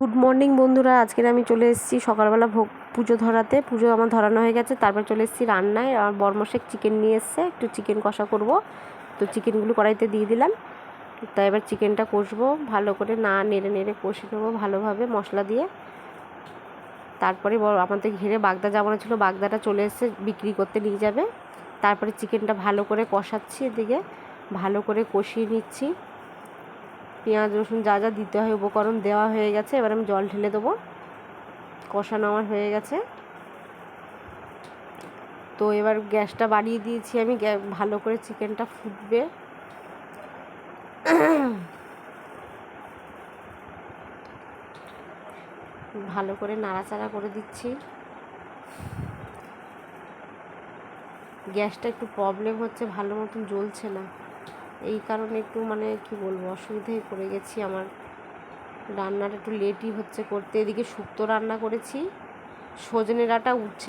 Good morning বন্ধুরা, আজকের আমি চলে এসেছি সকালবেলা পুজো ধরাতে। পুজো আমার ধরানো হয়ে গেছে, তারপর চলে এসেছি রান্নায়। আমার বরমশাই চিকেন নিয়ে এসছে, একটু চিকেন কষা করব। তো চিকেনগুলো কড়াইতে দিয়ে দিলাম। তাই এবার চিকেনটা কষবো ভালো করে, নেড়ে নেড়ে কষে নেবো ভালোভাবে মশলা দিয়ে। তারপরে আমাদের ঘিরে বাগদা জামানো ছিল, বাগদাটা চলে এসেছে, বিক্রি করতে নিয়ে যাবে। তারপরে চিকেনটা ভালো করে কষাচ্ছি, এদিকে ভালো করে কষিয়ে নিচ্ছি। পেঁয়াজ রসুন যা যা দিতে হয় উপকরণ দেওয়া হয়ে গেছে। এবার আমি জল ঢেলে দেবো। কষানো আমার হয়ে গেছে। তো এবার গ্যাসটা বাড়িয়ে দিয়েছি আমি, ভালো করে চিকেনটা ফুটবে। ভালো করে নাড়াচাড়া করে দিচ্ছি। গ্যাসটা একটু প্রবলেম হচ্ছে, ভালো মতন জ্বলছে না, এই কারণে একটু কি বলবো, অসুবিধায় পড়ে গেছি। আমার রান্নাটা একটু লেটই হচ্ছে করতে। এদিকে শুক্তো রান্না করেছি, সজনে ডাঁটা উচ্ছে